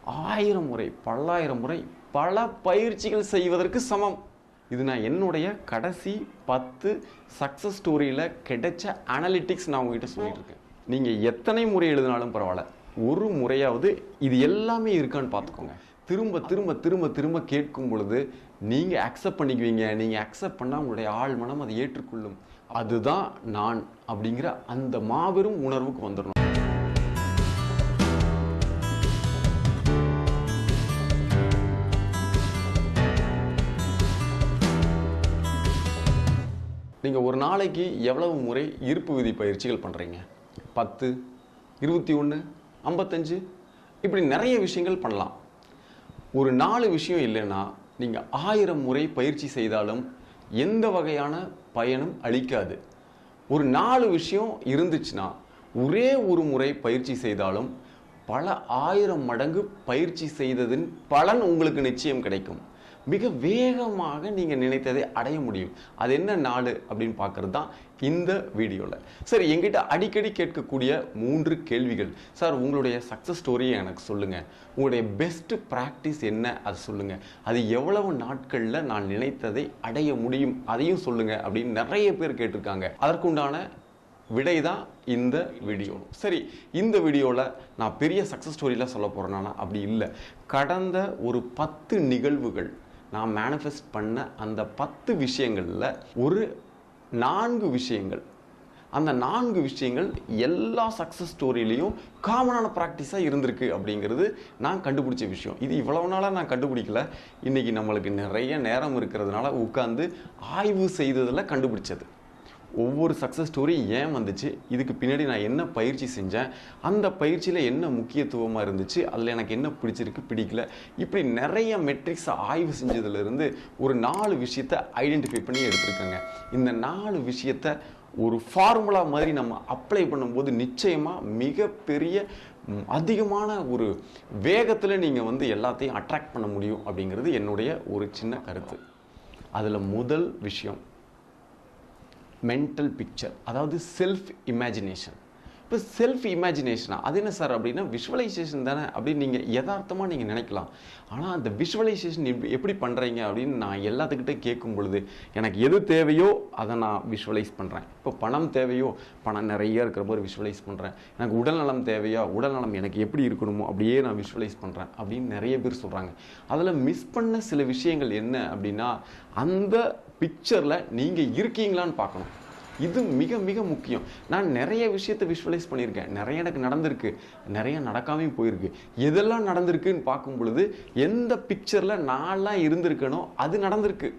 1000 முறை பல்லாயிரம் முறை பல பயிற்சிகள் செய்வதற்கு சமம். இது நான் என்னுடைய கடைசி 10 சக்ஸஸ் ஸ்டோரியில் கிடைச்ச அனலிட்டிக்ஸ் நான் உங்ககிட்ட சொல்லிட்டு இருக்கேன். நீங்கள் எத்தனை முறை எழுதினாலும் பரவாயில்ல, ஒரு முறையாவது இது எல்லாமே இருக்கான்னு பார்த்துக்கோங்க. திரும்ப திரும்ப திரும்ப திரும்ப கேட்கும் பொழுது நீங்கள் அக்செப்ட் பண்ணிக்குவீங்க. நீங்கள் அக்செப்ட் பண்ணால் உங்களுடைய ஆள் மனம் அதை ஏற்றுக்கொள்ளும். அதுதான் நான் அப்படிங்கிற அந்த மாபெரும் உணர்வுக்கு வந்துடணும். நீங்கள் ஒரு நாளைக்கு எவ்வளவு முறை ஈர்ப்பு விதி பயிற்சிகள் பண்ணுறீங்க? 10, 21, 55 இப்படி நிறைய விஷயங்கள் பண்ணலாம். ஒரு 4 விஷயம் இல்லைன்னா நீங்கள் 1000 முறை பயிற்சி செய்தாலும் எந்த வகையான பயனும் அளிக்காது. ஒரு 4 விஷயம் இருந்துச்சுன்னா ஒரே ஒரு முறை பயிற்சி செய்தாலும் பல 1000 மடங்கு பயிற்சி செய்ததின் பலன் உங்களுக்கு நிச்சயம் கிடைக்கும். மிக வேகமாக நீங்கள் நினைத்ததை அடைய முடியும். அது என்ன 4 அப்படின்னு பார்க்கறது தான் இந்த வீடியோவில். சரி, எங்கிட்ட அடிக்கடி கேட்கக்கூடிய 3 கேள்விகள். சார், உங்களுடைய சக்ஸஸ் ஸ்டோரியை எனக்கு சொல்லுங்கள். உங்களுடைய பெஸ்ட் ப்ராக்டிஸ் என்ன அதை சொல்லுங்கள். அது எவ்வளவு நாட்களில் நான் நினைத்ததை அடைய முடியும் அதையும் சொல்லுங்கள் அப்படின்னு நிறைய பேர் கேட்டிருக்காங்க. அதற்குண்டான விடை தான் இந்த வீடியோ. சரி, இந்த வீடியோவில் நான் பெரிய சக்ஸஸ் ஸ்டோரியில் சொல்ல போகிறேன்னா அப்படி இல்லை. கடந்த ஒரு 10 நிகழ்வுகள் நான் மேனிஃபெஸ்ட் பண்ண அந்த 10 விஷயங்களில் ஒரு 4 விஷயங்கள், அந்த 4 விஷயங்கள் எல்லா சக்ஸஸ் ஸ்டோரியிலையும் காமனான ப்ராக்டிஸாக இருந்திருக்கு அப்படிங்கிறது நான் கண்டுபிடிச்ச விஷயம். இது இவ்வளவு நாளாக நான் கண்டுபிடிக்கல. இன்றைக்கி நம்மளுக்கு நிறைய நேரம் இருக்கிறதுனால உட்காந்து ஆய்வு செய்ததில் கண்டுபிடிச்சது. ஒவ்வொரு சக்ஸஸ் ஸ்டோரி ஏன் வந்துச்சு, இதுக்கு பின்னாடி நான் என்ன பயிற்சி செஞ்சேன், அந்த பயிற்சியில் என்ன முக்கியத்துவமாக இருந்துச்சு, அதில் எனக்கு என்ன பிடிச்சிருக்கு பிடிக்கல, இப்படி நிறைய மெட்ரிக்ஸை ஆய்வு செஞ்சதுலேருந்து ஒரு 4 விஷயத்தை ஐடென்டிஃபை பண்ணி எடுத்துருக்கேங்க. இந்த 4 விஷயத்தை ஒரு ஃபார்முலா மாதிரி நம்ம அப்ளை பண்ணும்போது நிச்சயமாக மிகப்பெரிய அதிகமான ஒரு வேகத்தில் நீங்கள் எல்லாத்தையும் அட்ராக்ட் பண்ண முடியும் அப்படிங்கிறது என்னுடைய ஒரு சின்ன கருத்து. அதில் முதல் விஷயம் மென்டல் பிக்சர், அதாவது செல்ஃப் இமேஜினேஷன். இப்போ செல்ஃப் இமேஜினேஷனா அது என்ன சார் அப்படின்னா விஷுவலைசேஷன் தானே அப்படின்னு நீங்கள் யதார்த்தமாக நீங்கள் நினைக்கலாம். ஆனால் அந்த விஷுவலைசேஷன் எப்படி பண்ணுறீங்க அப்படின்னு நான் எல்லாத்துக்கிட்டே கேட்கும் பொழுது எனக்கு எது தேவையோ அதை நான் விஷுவலைஸ் பண்ணுறேன். இப்போ பணம் தேவையோ பணம் நிறைய இருக்கிற மாதிரி விஷுவலைஸ் பண்ணுறேன். எனக்கு உடல் நலம் தேவையோ உடல் நலம் எனக்கு எப்படி இருக்கணுமோ அப்படியே நான் விஷுவலைஸ் பண்ணுறேன் அப்படின்னு நிறைய பேர் சொல்கிறாங்க. அதில் மிஸ் பண்ண சில விஷயங்கள் என்ன அப்படின்னா அந்த பிக்சரில் நீங்கள் இருக்கீங்களான்னு பார்க்கணும். இது மிக மிக முக்கியம். நான் நிறைய விஷயத்தை விஷுவலைஸ் பண்ணியிருக்கேன். நிறைய எனக்கு நடந்திருக்கு, நிறைய நடக்காமையும் போயிருக்கு. எதெல்லாம் நடந்திருக்குன்னு பார்க்கும் பொழுது எந்த பிக்சரில் நான்லாம் இருந்திருக்கனோ அது நடந்திருக்கு.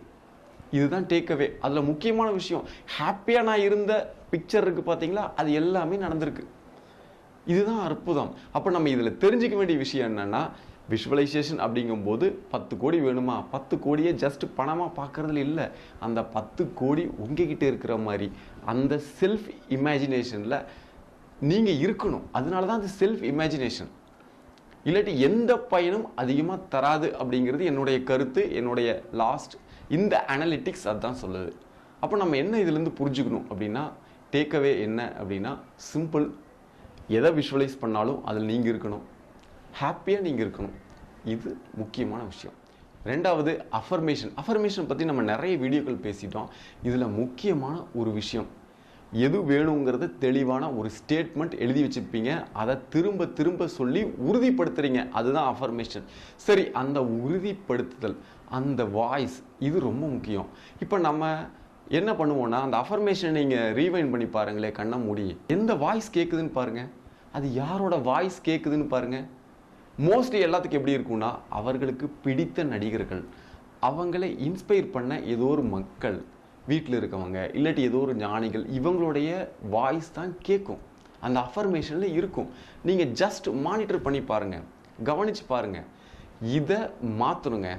இதுதான் டேக்அவே. அதில் முக்கியமான விஷயம், ஹாப்பியாக நான் இருந்த பிக்சர் இருக்குது பார்த்தீங்களா, அது எல்லாமே நடந்திருக்கு. இதுதான் அற்புதம். அப்போ நம்ம இதில் தெரிஞ்சிக்க வேண்டிய விஷயம் என்னென்னா, விஷுவலைசேஷன் அப்படிங்கும்போது 10 கோடி வேணுமா, 10 கோடியே ஜஸ்ட் பணமாக பார்க்குறதுல இல்லை. அந்த 10 கோடி உங்ககிட்ட இருக்கிற மாதிரி அந்த செல்ஃப் இமேஜினேஷனில் நீங்கள் இருக்கணும். அதனால தான் அந்த செல்ஃப் இமேஜினேஷன். இல்லாட்டி எந்த பயனும் அதிகமாக தராது அப்படிங்கிறது என்னுடைய கருத்து. என்னுடைய லாஸ்ட் இந்த அனலிட்டிக்ஸ் அதுதான் சொல்லுது. அப்போ நம்ம என்ன இதுலேருந்து புரிஞ்சுக்கணும் அப்படின்னா, டேக்அவே என்ன அப்படின்னா சிம்பிள். எதை விஷுவலைஸ் பண்ணாலும் அதில் நீங்கள் இருக்கணும், ஹாப்பியாக நீங்கள் இருக்கணும். இது முக்கியமான விஷயம். ரெண்டாவது அஃபர்மேஷன். அஃபர்மேஷன் பற்றி நம்ம நிறைய வீடியோக்கள் பேசிட்டோம். இதில் முக்கியமான ஒரு விஷயம், எது வேணுங்கிறது தெளிவான ஒரு ஸ்டேட்மெண்ட் எழுதி வச்சுருப்பீங்க. அதை திரும்ப திரும்ப சொல்லி உறுதிப்படுத்துகிறீங்க. அதுதான் அஃபர்மேஷன். சரி, அந்த உறுதிப்படுத்துதல், அந்த வாய்ஸ், இது ரொம்ப முக்கியம். இப்போ நம்ம என்ன பண்ணுவோன்னா, அந்த அஃபர்மேஷனை நீங்கள் ரீவைண்ட் பண்ணி பாருங்களேன், கண்ணை மூடி. எந்த வாய்ஸ் கேட்குதுன்னு பாருங்கள், அது யாரோட வாய்ஸ் கேட்குதுன்னு பாருங்கள். மோஸ்ட்லி எல்லாத்துக்கும் எப்படி இருக்கும்னா, அவர்களுக்கு பிடித்த நடிகர்கள், அவங்களை இன்ஸ்பயர் பண்ண ஏதோ ஒரு மக்கள், வீட்டில் இருக்கவங்க, இல்லாட்டி ஏதோ ஒரு ஞானிகள், இவங்களுடைய வாய்ஸ் தான் கேட்கும், அந்த அஃபர்மேஷனில் இருக்கும். நீங்கள் ஜஸ்ட் மானிட்டர் பண்ணி பாருங்கள், கவனித்து பாருங்கள். இதை மாற்றணுங்க.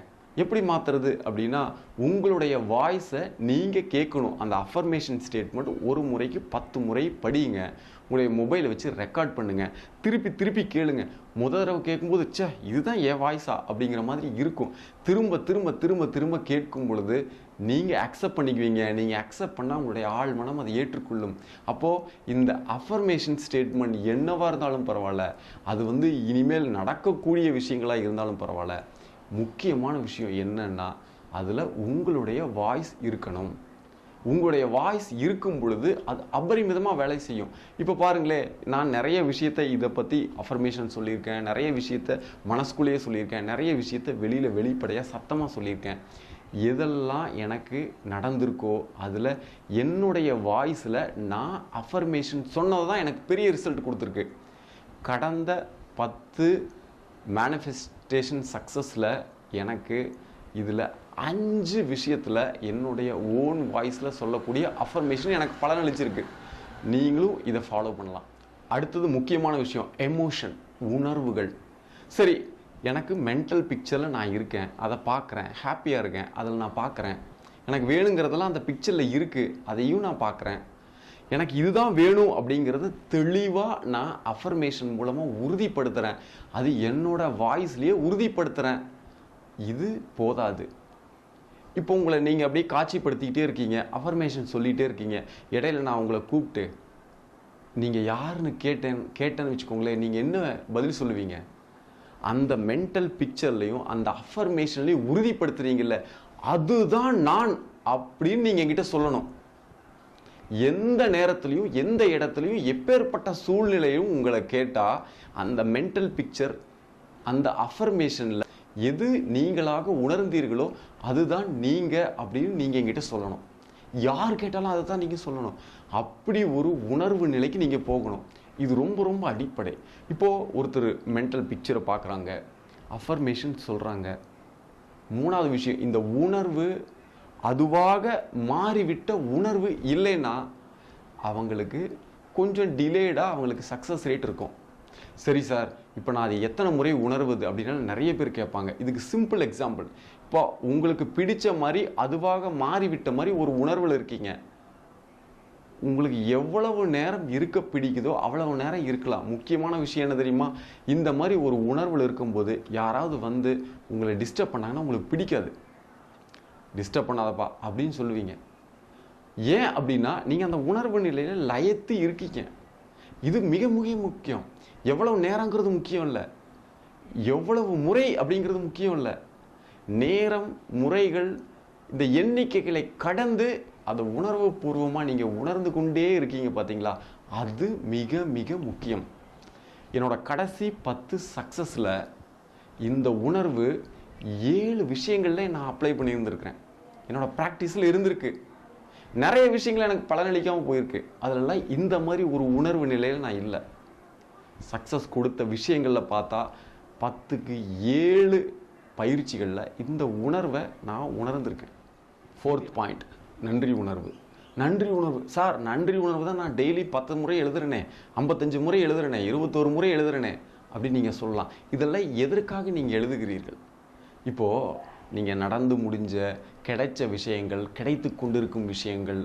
எப்படி மாற்றுறது அப்படின்னா, உங்களுடைய வாய்ஸை நீங்கள் கேட்கணும். அந்த அஃபர்மேஷன் ஸ்டேட்மெண்ட் ஒரு முறைக்கு 10 முறை படியுங்க. உங்களுடைய மொபைலை வச்சு ரெக்கார்ட் பண்ணுங்கள். திருப்பி திருப்பி கேளுங்க. முதல் தடவை கேட்கும்போது ச்சே இதுதான் என் வாய்ஸா அப்படிங்கிற மாதிரி இருக்கும். திரும்ப திரும்ப திரும்ப திரும்ப கேட்கும் பொழுது நீங்கள் அக்செப்ட் பண்ணிக்குவீங்க. நீங்கள் அக்செப்ட் பண்ணால் உங்களுடைய ஆழ் மனம் அதை ஏற்றுக்கொள்ளும். அப்போது இந்த அஃபர்மேஷன் ஸ்டேட்மெண்ட் என்னவாக இருந்தாலும் பரவாயில்ல, அது இனிமேல் நடக்கக்கூடிய விஷயங்களாக இருந்தாலும் பரவாயில்ல, முக்கியமான விஷயம் என்னன்னா அதில் உங்களுடைய வாய்ஸ் இருக்கணும். உங்களுடைய வாய்ஸ் இருக்கும் பொழுது அது அபரிமிதமாக வேலை செய்யும். இப்போ பாருங்களேன், நான் நிறைய விஷயத்தை இதை பற்றி அஃபர்மேஷன் சொல்லியிருக்கேன், நிறைய விஷயத்தை மனசுக்குள்ளேயே சொல்லியிருக்கேன், நிறைய விஷயத்தை வெளியில் வெளிப்படையாக சத்தமாக சொல்லியிருக்கேன். எதெல்லாம் எனக்கு நடந்திருக்கோ அதில் என்னுடைய வாய்ஸில் நான் அஃபர்மேஷன் சொன்னது தான் எனக்கு பெரிய ரிசல்ட் கொடுத்துருக்கு. கடந்த 10 மேனிஃபெஸ்டேஷன் சக்ஸஸில் எனக்கு இதில் 5 விஷயத்தில் என்னுடைய ஓன் வாய்ஸில் சொல்லக்கூடிய அஃபர்மேஷன் எனக்கு பலனளிச்சிருக்கு. நீங்களும் இதை ஃபாலோ பண்ணலாம். அடுத்தது முக்கியமான விஷயம் எமோஷன், உணர்வுகள். சரி, எனக்கு மென்டல் பிக்சரில் நான் இருக்கேன், அதை பார்க்குறேன், ஹாப்பியாக இருக்கேன், அதில் நான் பார்க்குறேன். எனக்கு வேணுங்கிறதெல்லாம் அந்த பிக்சரில் இருக்குது, அதையும் நான் பார்க்குறேன். எனக்கு இதுதான் வேணும் அப்படிங்கிறது தெளிவாக நான் அஃபர்மேஷன் மூலமாக உறுதிப்படுத்துகிறேன். அது என்னோட வாய்ஸ்லேயே உறுதிப்படுத்துகிறேன். இது போதாது. இப்போ உங்களை நீங்கள் அப்படியே காட்சிப்படுத்திக்கிட்டே இருக்கீங்க, அஃபர்மேஷன் சொல்லிகிட்டே இருக்கீங்க. இடையில நான் உங்களை கூப்பிட்டு நீங்கள் யாருன்னு கேட்டேன்னு வச்சுக்கோங்களேன், நீங்கள் என்ன பதில் சொல்லுவீங்க? அந்த மென்டல் பிக்சர்லையும் அந்த அஃபர்மேஷன்லையும் உறுதிப்படுத்துறீங்கல்ல, அதுதான் நான் அப்படின்னு நீங்கள் என்கிட்ட சொல்லணும். எந்த நேரத்துலையும் எந்த இடத்துலையும் எப்பேற்பட்ட சூழ்நிலையும் உங்களை கேட்டால் அந்த மென்டல் பிக்சர் அந்த அஃபர்மேஷனில் எது நீங்களாக உணர்ந்தீர்களோ அதுதான் நீங்கள் அப்படின்னு நீங்கள் என்கிட்ட சொல்லணும். யார் கேட்டாலும் அதை தான் நீங்கள் சொல்லணும். அப்படி ஒரு உணர்வு நிலைக்கு நீங்கள் போகணும். இது ரொம்ப ரொம்ப அடிப்படை. இப்போது ஒருத்தர் மென்டல் பிக்சரை பார்க்குறாங்க, அஃபர்மேஷன் சொல்கிறாங்க. 3வது விஷயம், இந்த உணர்வு அதுவாக மாறிவிட்ட உணர்வு இல்லைன்னா அவங்களுக்கு கொஞ்சம் டிலேடாக அவங்களுக்கு சக்ஸஸ் ரேட் இருக்கும். சரி சார், இப்போ நான் அதை எத்தனை முறை உணர்வது அப்படின்னா நிறைய பேர் கேட்பாங்க. இதுக்கு சிம்பிள் எக்ஸாம்பிள், இப்போ உங்களுக்கு பிடிச்ச மாதிரி அதுவாக மாறிவிட்ட மாதிரி ஒரு உணர்வில் இருக்கீங்க. உங்களுக்கு எவ்வளவு நேரம் இருக்க பிடிக்குதோ அவ்வளவு நேரம் இருக்கலாம். முக்கியமான விஷயம் என்ன தெரியுமா? இந்த மாதிரி ஒரு உணர்வில் இருக்கும்போது யாராவது வந்து உங்களை டிஸ்டர்ப் பண்ணாங்கன்னா உங்களுக்கு பிடிக்காது. டிஸ்டர்ப் பண்ணாதப்பா அப்படின்னு சொல்லுவீங்க. ஏன் அப்படின்னா நீங்கள் அந்த உணர்வு நிலையில் லயத்து இருக்கீங்க. இது மிக மிக முக்கியம். எவ்வளவு நேரங்கிறது முக்கியம் இல்லை, எவ்வளவு முறை அப்படிங்கிறது முக்கியம் இல்லை. நேரம், முறைகள், இந்த எண்ணிக்கைகளை கடந்து அதை உணர்வு பூர்வமாக நீங்கள் உணர்ந்து கொண்டே இருக்கீங்க பார்த்தீங்களா, அது மிக மிக முக்கியம். என்னோட கடைசி 10 சக்ஸஸில் இந்த உணர்வு 7 விஷயங்கள்ல நான் அப்ளை பண்ணியிருந்திருக்கிறேன். என்னோட ப்ராக்டிஸில் இருந்திருக்கு. நிறைய விஷயங்கள் எனக்கு பலனளிக்காமல் போயிருக்கு. அதிலெல்லாம் இந்த மாதிரி ஒரு உணர்வு நிலையில் நான் இல்லை. சக்ஸஸ் கொடுத்த விஷயங்களில் பார்த்தா 10க்கு 7 பயிற்சிகளில் இந்த உணர்வை நான் உணர்ந்திருக்கேன். 4th பாயிண்ட், நன்றி உணர்வு. நன்றி உணர்வு சார், நன்றி உணர்வு தான் நான் டெய்லி 10 முறை எழுதுறேனே, 55 முறை எழுதுறேனே, 21 முறை எழுதுறேனே அப்படின்னு நீங்கள் சொல்லலாம். இதெல்லாம் எதற்காக நீங்கள் எழுதுகிறீர்கள்? இப்போது நீங்கள் நடந்து முடிஞ்ச கிடைச்ச விஷயங்கள், கிடைத்து கொண்டிருக்கும் விஷயங்கள்,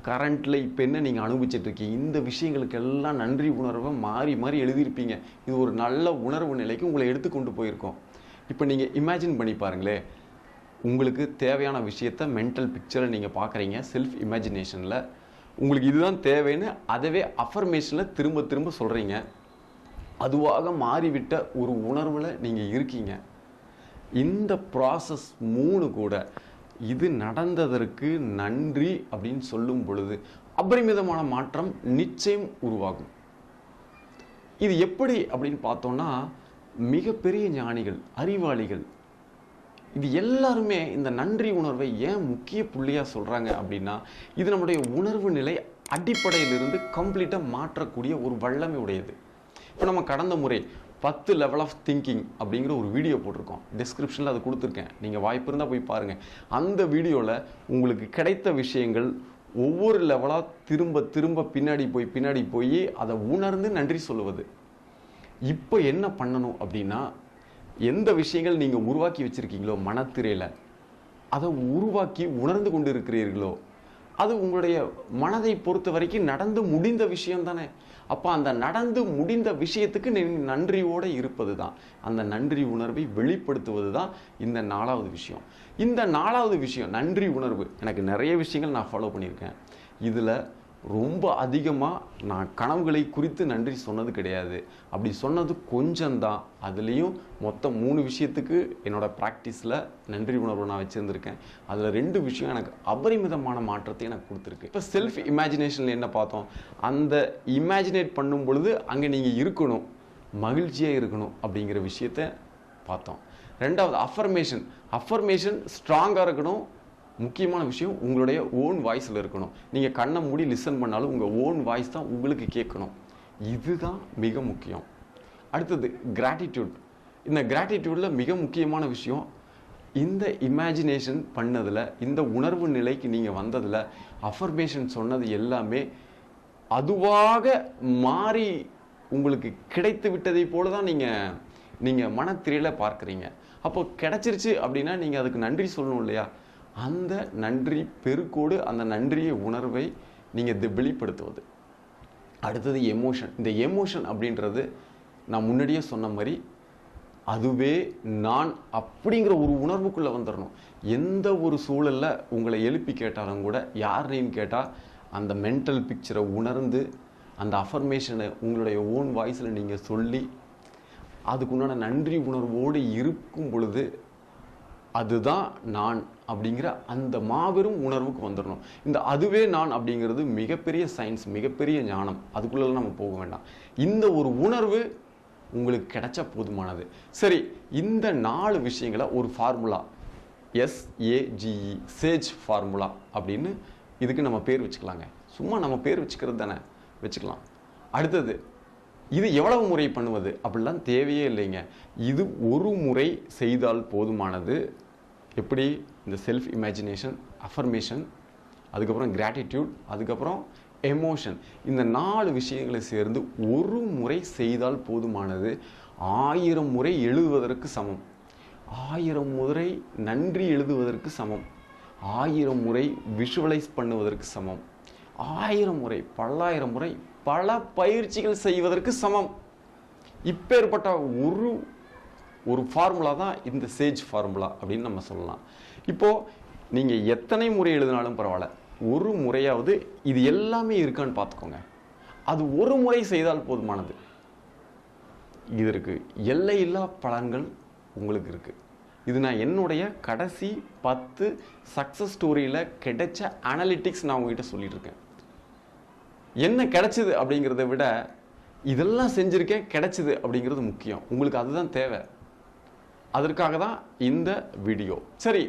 கரண்ட்டில் இப்போ என்ன நீங்கள் அனுபவிச்சிட்ருக்கீங்க, இந்த விஷயங்களுக்கெல்லாம் நன்றி உணர்வை மாறி மாறி எழுதியிருப்பீங்க. இது ஒரு நல்ல உணர்வு நிலைக்கு உங்களை எடுத்து கொண்டு போயிருக்கோம். இப்போ நீங்கள் இமேஜின் பண்ணி பாருங்களேன், உங்களுக்கு தேவையான விஷயத்த மென்டல் பிக்சரை நீங்கள் பார்க்குறீங்க. செல்ஃப் இமேஜினேஷனில் உங்களுக்கு இதுதான் தேவைன்னு அதவே அஃபர்மேஷனில் திரும்ப திரும்ப சொல்கிறீங்க. அதுவாக மாறிவிட்ட ஒரு உணர்வில் நீங்கள் இருக்கீங்க. இந்த ப்ராசஸ் 3 கூட இது நடந்ததற்கு நன்றி அப்படின்னு சொல்லும் பொழுது அபரிமிதமான மாற்றம் நிச்சயம் உருவாகும். இது எப்படி அப்படின்னு பார்த்தோம்னா, மிகப்பெரிய ஞானிகள், அறிவாளிகள், இது எல்லாருமே இந்த நன்றி உணர்வை ஏன் முக்கிய புள்ளியாக சொல்கிறாங்க அப்படின்னா, இது நம்முடைய உணர்வு நிலை அடிப்படையிலிருந்து கம்ப்ளீட்டாக மாற்றக்கூடிய ஒரு வல்லமை உடையது. இப்போ நம்ம கடந்த முறை 10 லெவல் ஆஃப் திங்கிங் அப்படிங்கிற ஒரு வீடியோ போட்டிருக்கோம். டிஸ்கிரிப்ஷனில் அது கொடுத்துருக்கேன். நீங்கள் வாய்ப்பு இருந்தால் போய் பாருங்கள். அந்த வீடியோவில் உங்களுக்கு கிடைத்த விஷயங்கள் ஒவ்வொரு லெவலாக திரும்ப திரும்ப பின்னாடி போய் அதை உணர்ந்து நன்றி சொல்லுவது. இப்போ என்ன பண்ணணும் அப்படின்னா, எந்த விஷயங்கள் நீங்கள் உருவாக்கி வச்சுருக்கீங்களோ மனத்திரையில், அதை உருவாக்கி உணர்ந்து கொண்டு இருக்கிறீர்களோ, அது உங்களுடைய மனதை பொறுத்த வரைக்கும் நடந்து முடிந்த விஷயம் தானே. அப்போ அந்த நடந்து முடிந்த விஷயத்துக்கு நன்றியோடு இருப்பது தான், அந்த நன்றி உணர்வை வெளிப்படுத்துவது தான் இந்த 4வது விஷயம். இந்த 4வது விஷயம் நன்றி உணர்வு. எனக்கு நிறைய விஷயங்கள் நான் ஃபாலோ பண்ணியிருக்கேன். இதில் ரொம்ப அதிகமாக நான் கனவுகளை குறித்து நன்றி சொன்னது கிடையாது. அப்படி சொன்னது கொஞ்சம்தான். அதுலேயும் மொத்தம் 3 விஷயத்துக்கு என்னோடய ப்ராக்டிஸில் நன்றி உணர்வு நான் வச்சுருந்துருக்கேன். அதில் 2 விஷயம் எனக்கு அபரிமிதமான மாற்றத்தை எனக்கு கொடுத்துருக்கு. இப்போ செல்ஃப் இமேஜினேஷனில் என்ன பார்த்தோம்? அந்த இமேஜினேட் பண்ணும் பொழுது அங்கே நீங்கள் இருக்கணும், மகிழ்ச்சியாக இருக்கணும் அப்படிங்கிற விஷயத்த பார்த்தோம். 2வது அஃபர்மேஷன் ஸ்ட்ராங்காக இருக்கணும். முக்கியமான விஷயம் உங்களுடைய ஓன் வாய்ஸில் இருக்கணும். நீங்கள் கண்ணை மூடி லிசன் பண்ணாலும் உங்கள் ஓன் வாய்ஸ் தான் உங்களுக்கு கேட்கணும். இதுதான் மிக முக்கியம். அடுத்தது கிராட்டிடியூட். இந்த கிராட்டிடியூடில் மிக முக்கியமான விஷயம், இந்த இமேஜினேஷன் பண்ணதில், இந்த உணர்வு நிலைக்கு நீங்கள் வந்ததில், அஃபர்மேஷன் சொன்னது எல்லாமே அதுவாக மாறி உங்களுக்கு கிடைத்து விட்டதை போல தான் நீங்கள் மனத்திரையில் பார்க்குறீங்க. அப்போ கிடைச்சிருச்சு அப்படின்னா நீங்கள் அதுக்கு நன்றி சொல்லணும் இல்லையா? அந்த நன்றி பெருக்கோடு அந்த நன்றியை உணர்வை நீங்கள் வெளிப்படுத்துவது. அடுத்தது எமோஷன். இந்த எமோஷன் அப்படின்றது நான் முன்னாடியே சொன்ன மாதிரி அதுவே நான் அப்படிங்கிற ஒரு உணர்வுக்குள்ளே வந்துடணும். எந்த ஒரு சூழலில் உங்களை எழுப்பி கேட்டாலும் கூட, யாரையும் கேட்டால் அந்த மென்டல் பிக்சரை உணர்ந்து அந்த அஃபர்மேஷனை உங்களுடைய ஓன் வாய்ஸில் நீங்கள் சொல்லி அதுக்குண்டான நன்றி உணர்வோடு இருக்கும் பொழுது அதுதான் நான் அப்படிங்கிற அந்த மாபெரும் உணர்வுக்கு வந்துடணும். இந்த அதுவே நான் அப்படிங்கிறது மிகப்பெரிய சயின்ஸ், மிகப்பெரிய ஞானம். அதுக்குள்ளெல்லாம் நம்ம போக வேண்டாம். இந்த ஒரு உணர்வு உங்களுக்கு கிடைச்சா போதுமானது. சரி, இந்த 4 விஷயங்களை ஒரு ஃபார்முலா, SAGE, சேஜ் ஃபார்முலா அப்படின்னு இதுக்கு நம்ம பேர் வச்சுக்கலாங்க. சும்மா நம்ம பேர் வச்சுக்கிறது தானே, வச்சுக்கலாம். அடுத்தது, இது எவ்வளவு முறை பண்ணுவது அப்படிலாம் தேவையே இல்லைங்க. இது ஒரு முறை செய்தால் போதுமானது. எப்படி? இந்த செல்ஃப் இமேஜினேஷன், அஃபர்மேஷன், அதுக்கப்புறம் கிராட்டிடியூட், அதுக்கப்புறம் எமோஷன், இந்த 4 விஷயங்களை சேர்ந்து ஒரு முறை செய்தால் போதுமானது. 1000 முறை எழுதுவதற்கு சமம், 1000 முறை நன்றி எழுதுவதற்கு சமம், 1000 முறை விஷுவலைஸ் பண்ணுவதற்கு சமம், 1000 முறை, பல்லாயிரம் முறை பல பயிற்சிகள் செய்வதற்கு சமம். இப்பேற்பட்ட ஒரு ஃபார்முலா தான் இந்த சேஜ் ஃபார்முலா அப்படின்னு நம்ம சொல்லலாம். இப்போது நீங்கள் எத்தனை முறை எழுதினாலும் பரவாயில்ல, ஒரு முறையாவது இது எல்லாமே இருக்கான்னு பார்த்துக்கோங்க. அது ஒரு முறை செய்தால் போதுமானது. இதற்கு எல்லையில்லா பலன்கள் உங்களுக்கு இருக்குது. இது நான் என்னுடைய கடைசி 10 சக்ஸஸ் ஸ்டோரியில் கிடைச்ச அனலிட்டிக்ஸ் நான் உங்ககிட்ட சொல்லிட்டு இருக்கேன். என்ன கிடைச்சிது அப்படிங்கிறத விட இதெல்லாம் செஞ்சுருக்கேன் கிடைச்சிது அப்படிங்கிறது முக்கியம். உங்களுக்கு அதுதான் தேவை. அதற்காக தான் இந்த வீடியோ. சரி,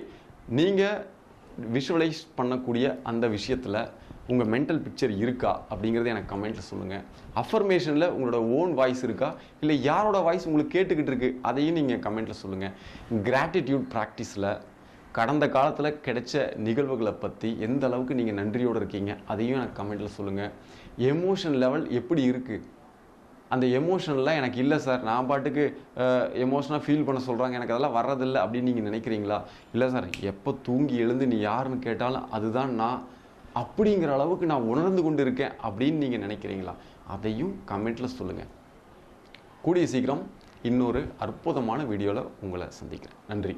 நீங்கள் விஷுவலைஸ் பண்ணக்கூடிய அந்த விஷயத்தில் உங்கள் மென்டல் பிக்சர் இருக்கா அப்படிங்கிறத எனக்கு கமெண்ட்டில் சொல்லுங்கள். அஃபர்மேஷனில் உங்களோட ஓன் வாய்ஸ் இருக்கா, இல்லை யாரோட வாய்ஸ் உங்களுக்கு கேட்டுக்கிட்டு இருக்கு, அதையும் நீங்கள் கமெண்ட்டில் சொல்லுங்கள். கிராட்டிடியூட் ப்ராக்டிஸில் கடந்த காலத்தில் கிடைச்ச நிகழ்வுகளை பற்றி எந்த அளவுக்கு நீங்கள் நன்றியோடு இருக்கீங்க அதையும் எனக்கு கமெண்ட்டில் சொல்லுங்கள். எமோஷன் லெவல் எப்படி இருக்குது? அந்த எமோஷன்லாம் எனக்கு இல்லை சார், நான் பாட்டுக்கு எமோஷனாக ஃபீல் பண்ண சொல்கிறாங்க, எனக்கு அதெல்லாம் வர்றதில்லை அப்படின்னு நீங்கள் நினைக்கிறீங்களா? இல்லை சார், எப்போ தூங்கி எழுந்து நீ யாருன்னு கேட்டாலும் அதுதான் நான் அப்படிங்கிற அளவுக்கு நான் உணர்ந்து கொண்டு இருக்கேன் அப்படின்னு நீங்கள் நினைக்கிறீங்களா? அதையும் கமெண்ட்டில் சொல்லுங்கள். கூடிய சீக்கிரம் இன்னொரு அற்புதமான வீடியோவில் உங்களை சந்திக்கிறேன். நன்றி.